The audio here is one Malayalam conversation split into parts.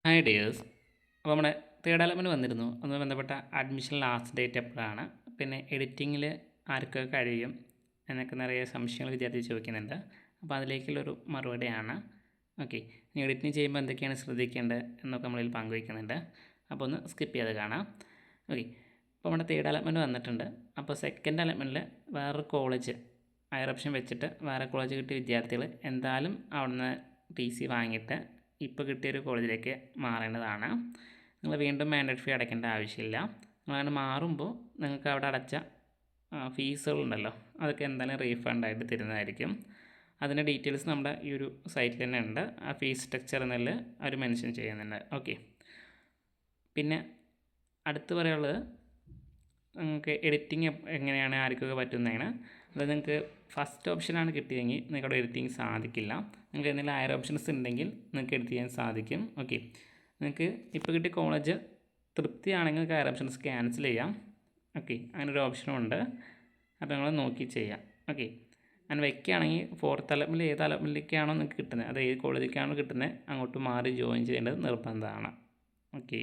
Hi dears. അപ്പോൾ നമ്മുടെ തേർഡ് അലോട്ട്മെൻറ്റ് വന്നിരുന്നു. അതുമായി ബന്ധപ്പെട്ട അഡ്മിഷൻ ലാസ്റ്റ് ഡേറ്റ് എപ്പോഴാണ്, പിന്നെ എഡിറ്റിങ്ങിൽ ആർക്കൊക്കെ കഴിയും എന്നൊക്കെ നിറയെ സംശയങ്ങൾ വിദ്യാർത്ഥി ചോദിക്കുന്നുണ്ട്. അപ്പോൾ അതിലേക്കുള്ളൊരു മറുപടിയാണ്. ഓക്കെ, ഇനി എഡിറ്റിംഗ് ചെയ്യുമ്പോൾ എന്തൊക്കെയാണ് ശ്രദ്ധിക്കേണ്ടത് എന്നൊക്കെ നമ്മളിൽ പങ്കുവയ്ക്കുന്നുണ്ട്. അപ്പോൾ ഒന്ന് സ്കിപ്പ് ചെയ്ത് കാണാം. ഓക്കെ, അപ്പോൾ നമ്മുടെ തേർഡ് അലോട്ട്മെൻറ്റ് വന്നിട്ടുണ്ട്. അപ്പോൾ സെക്കൻഡ് അലോട്ട്മെൻറ്റിൽ വേറൊരു കോളേജ് ഹയർ ഓപ്ഷൻ വെച്ചിട്ട് വേറെ കോളേജ് കിട്ടിയ വിദ്യാർത്ഥികൾ എന്തായാലും അവിടുന്ന് TC വാങ്ങിയിട്ട് ഇപ്പോൾ കിട്ടിയൊരു കോളേജിലേക്ക് മാറേണ്ടതാണ്. നിങ്ങൾ വീണ്ടും മാൻഡേറ്റ് ഫീ അടയ്ക്കേണ്ട ആവശ്യമില്ല. നിങ്ങളങ്ങനെ മാറുമ്പോൾ നിങ്ങൾക്ക് അവിടെ അടച്ച ഫീസുകളുണ്ടല്ലോ, അതൊക്കെ എന്തായാലും റീഫണ്ടായിട്ട് തരുന്നതായിരിക്കും. അതിൻ്റെ ഡീറ്റെയിൽസ് നമ്മുടെ ഈ ഒരു സൈറ്റിൽ തന്നെ ഉണ്ട്. ആ ഫീസ് സ്ട്രക്ചർ എന്നതിൽ അവർ മെൻഷൻ ചെയ്യുന്നുണ്ട്. ഓക്കെ, പിന്നെ അടുത്ത് പറയാനുള്ളത് നിങ്ങൾക്ക് എഡിറ്റിംഗ് എങ്ങനെയാണ് ആർക്കൊക്കെ പറ്റുന്നതാണ്. അതായത് നിങ്ങൾക്ക് ഫസ്റ്റ് ഓപ്ഷനാണ് കിട്ടിയതെങ്കിൽ നിങ്ങൾക്ക് അവിടെ എഡിറ്റിംഗ് സാധിക്കില്ല. നിങ്ങൾക്ക് എന്തെങ്കിലും ഹയർ ഓപ്ഷൻസ് ഉണ്ടെങ്കിൽ നിങ്ങൾക്ക് എഡിറ്റ് ചെയ്യാൻ സാധിക്കും. ഓക്കെ, നിങ്ങൾക്ക് ഇപ്പോൾ കിട്ടിയ കോളേജ് തൃപ്തിയാണെങ്കിൽ ഹയർ ഓപ്ഷൻസ് ക്യാൻസൽ ചെയ്യാം. ഓക്കെ, അങ്ങനെ ഒരു ഓപ്ഷനും ഉണ്ട്. അപ്പോൾ നിങ്ങൾ നോക്കി ചെയ്യാം. ഓക്കെ, അങ്ങനെ വയ്ക്കുകയാണെങ്കിൽ ഫോർത്ത് അലോട്ട്മെൻറ്റിൽ ഏത് അലോട്ട്മെൻറ്റിലേക്കാണോ നിങ്ങൾക്ക് കിട്ടുന്നത്, അത് ഏത് കോളേജിലേക്കാണോ കിട്ടുന്നത് അങ്ങോട്ട് മാറി ജോയിൻ ചെയ്യേണ്ടത് നിർബന്ധമാണ്. ഓക്കെ,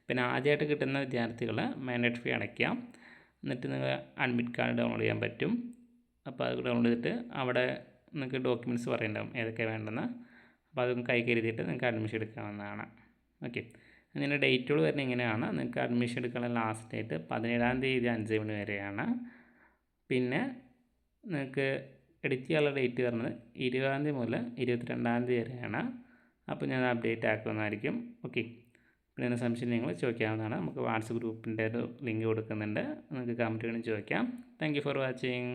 പിന്നെ ആദ്യമായിട്ട് കിട്ടുന്ന വിദ്യാർത്ഥികൾ മാൻഡേറ്റ് ഫീ അടയ്ക്കാം. എന്നിട്ട് നിങ്ങൾ അഡ്മിറ്റ് കാർഡ് ഡൗൺലോഡ് ചെയ്യാൻ പറ്റും. അപ്പോൾ അത് ഡൗൺലോഡ് ചെയ്തിട്ട് അവിടെ നിങ്ങൾക്ക് ഡോക്യുമെൻറ്റ്സ് പറയുന്നുണ്ടാവും ഏതൊക്കെയാണ് വേണ്ടതെന്ന്. അപ്പോൾ അതൊന്ന് കൈ കരുതിയിട്ട് നിങ്ങൾക്ക് അഡ്മിഷൻ എടുക്കാവുന്നതാണ്. ഓക്കെ, അതിൻ്റെ ഡേറ്റുകൾ വരുന്നത് ഇങ്ങനെയാണ്. നിങ്ങൾക്ക് അഡ്മിഷൻ എടുക്കാനുള്ള ലാസ്റ്റ് ഡേറ്റ് 17-ാം തീയതി 5 മണി വരെയാണ്. പിന്നെ നിങ്ങൾക്ക് എഡിറ്റ് ചെയ്യാനുള്ള ഡേറ്റ് വരുന്നത് 20-ാം തീയതി മുതൽ 22-ാം തീയതി വരെയാണ്. അപ്പോൾ ഞാൻ അപ്ഡേറ്റ് ആക്കുന്നതായിരിക്കും. ഓക്കെ, പിന്നെ സംശയം നിങ്ങൾ ചോദിക്കാവുന്നതാണ്. നമുക്ക് വാട്സപ്പ് ഗ്രൂപ്പിൻ്റെ ഒരു ലിങ്ക് കൊടുക്കുന്നുണ്ട്, നിങ്ങൾക്ക് കമൻറ്റ് വേണമെങ്കിൽ ചോദിക്കാം. Thank you for watching.